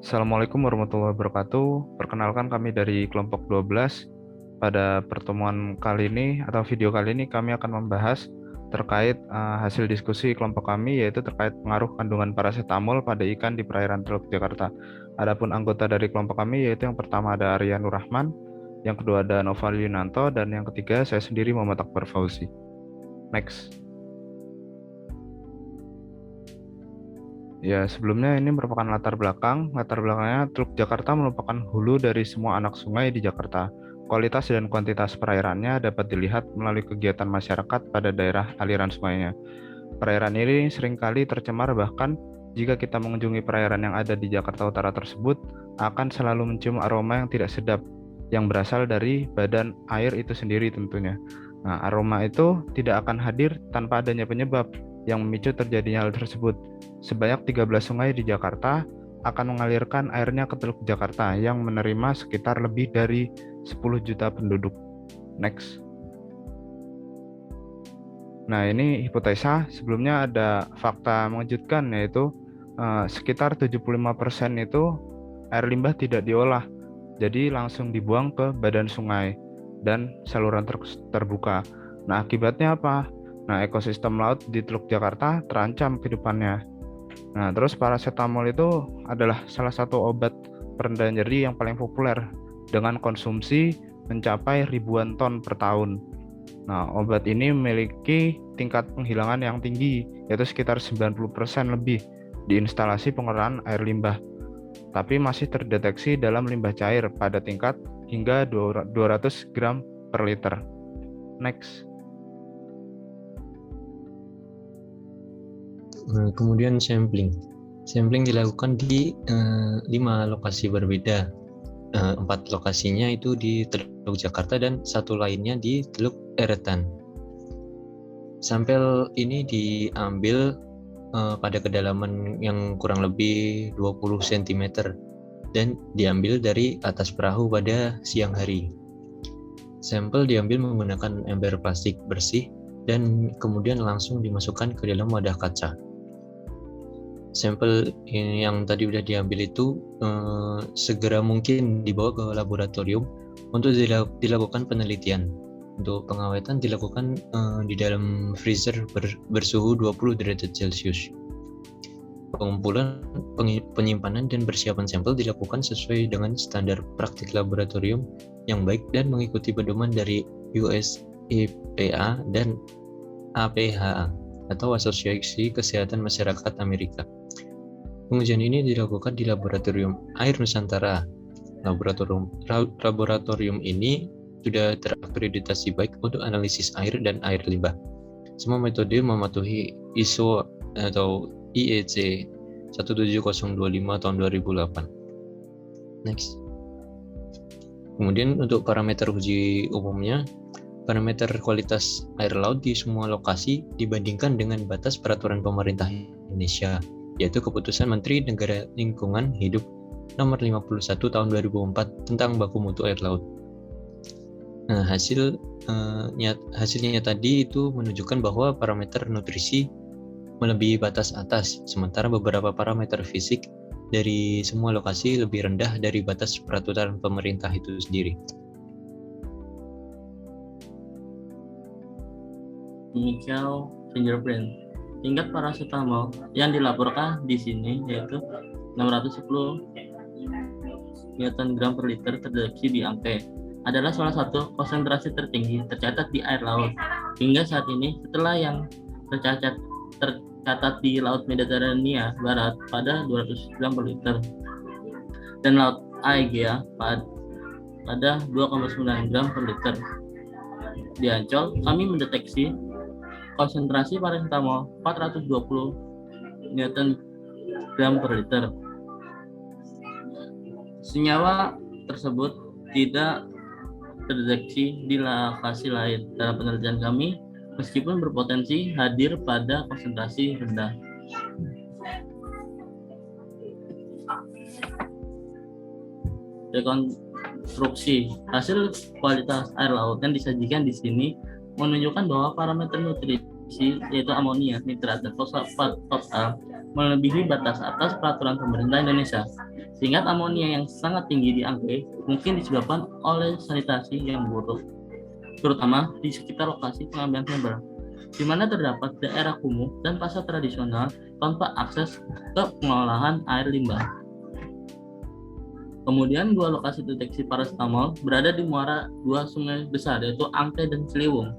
Assalamualaikum warahmatullahi wabarakatuh. Perkenalkan kami dari kelompok 12. Pada pertemuan kali ini atau video kali ini kami akan membahas terkait hasil diskusi kelompok kami, yaitu terkait pengaruh kandungan parasetamol pada ikan di perairan Teluk Jakarta. Adapun anggota dari kelompok kami yaitu yang pertama ada Arya Nur Rahman, yang kedua ada Noval Yunanto, dan yang ketiga saya sendiri Muhammad Akbar Fauzi. Next. Ya, sebelumnya ini merupakan latar belakang. Latar belakangnya, Teluk Jakarta merupakan hulu dari semua anak sungai di Jakarta. Kualitas dan kuantitas perairannya dapat dilihat melalui kegiatan masyarakat pada daerah aliran sungainya. Perairan ini seringkali tercemar, bahkan jika kita mengunjungi perairan yang ada di Jakarta Utara tersebut, akan selalu mencium aroma yang tidak sedap, yang berasal dari badan air itu sendiri tentunya. Nah, aroma itu tidak akan hadir tanpa adanya penyebab yang memicu terjadinya hal tersebut. Sebanyak 13 sungai di Jakarta akan mengalirkan airnya ke Teluk Jakarta yang menerima sekitar lebih dari 10 juta penduduk. Next. Nah, ini hipotesa. Sebelumnya ada fakta mengejutkan, yaitu sekitar 75% itu air limbah tidak diolah, jadi langsung dibuang ke badan sungai dan saluran terbuka. Nah, akibatnya apa? Nah, ekosistem laut di Teluk Jakarta terancam kehidupannya. Nah, terus paracetamol itu adalah salah satu obat perendah nyeri yang paling populer dengan konsumsi mencapai ribuan ton per tahun. Nah, obat ini memiliki tingkat penghilangan yang tinggi, yaitu sekitar 90% lebih di instalasi pengolahan air limbah. Tapi masih terdeteksi dalam limbah cair pada tingkat hingga 200 gram per liter. Next. Kemudian sampling. Sampling dilakukan di 5 lokasi berbeda. 4 lokasinya itu di Teluk Jakarta dan 1 lainnya di Teluk Eretan. Sampel ini diambil pada kedalaman yang kurang lebih 20 cm dan diambil dari atas perahu pada siang hari. Sampel diambil menggunakan ember plastik bersih dan kemudian langsung dimasukkan ke dalam wadah kaca. Sampel yang tadi sudah diambil itu segera mungkin dibawa ke laboratorium untuk dilakukan penelitian. Untuk pengawetan dilakukan di dalam freezer bersuhu 20 derajat Celcius. Pengumpulan, penyimpanan, dan persiapan sampel dilakukan sesuai dengan standar praktik laboratorium yang baik dan mengikuti pedoman dari US EPA dan APHA atau Asosiasi Kesehatan Masyarakat Amerika. Pengujian ini dilakukan di Laboratorium Air Nusantara. Laboratorium ini sudah terakreditasi baik untuk analisis air dan air limbah. Semua metode mematuhi ISO atau IEC 17025 tahun 2008. Next. Kemudian untuk parameter uji umumnya, parameter kualitas air laut di semua lokasi dibandingkan dengan batas peraturan pemerintah Indonesia, yaitu Keputusan Menteri Negara Lingkungan Hidup Nomor 51 Tahun 2004 tentang baku mutu air laut. Nah, hasilnya tadi itu menunjukkan bahwa parameter nutrisi melebihi batas atas, sementara beberapa parameter fisik dari semua lokasi lebih rendah dari batas peraturan pemerintah itu sendiri. Initial fingerprint. Tingkat paracetamol yang dilaporkan di sini yaitu 610 Newton gram per liter terdeteksi di Angke. Adalah salah satu konsentrasi tertinggi tercatat di air laut hingga saat ini, setelah yang tercatat di Laut Mediterania Barat pada 200 gram per liter dan Laut Aegea pada 2,9 gram per liter. Di Ancol, kami mendeteksi konsentrasi paracetamol 420 Newton gram per liter. Senyawa tersebut tidak terdeteksi di lokasi lain dalam penelitian kami, meskipun berpotensi hadir pada konsentrasi rendah. Rekonstruksi hasil kualitas air laut yang disajikan di sini menunjukkan bahwa parameter nutrisi yaitu amonia, nitrat, dan fosfat total melebihi batas atas peraturan pemerintah Indonesia. Tingkat amonia yang sangat tinggi di Angke mungkin disebabkan oleh sanitasi yang buruk, terutama di sekitar lokasi pengambilan sampel, di mana terdapat daerah kumuh dan pasar tradisional tanpa akses ke pengolahan air limbah. Kemudian dua lokasi deteksi paracetamol berada di muara dua sungai besar, yaitu Angke dan Ciliwung,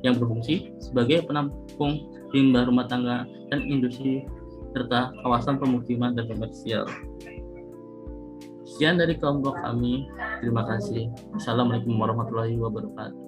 yang berfungsi sebagai penampung limbah rumah tangga dan industri serta kawasan pemukiman dan komersial. Sekian dari kelompok kami. Terima kasih. Assalamualaikum warahmatullahi wabarakatuh.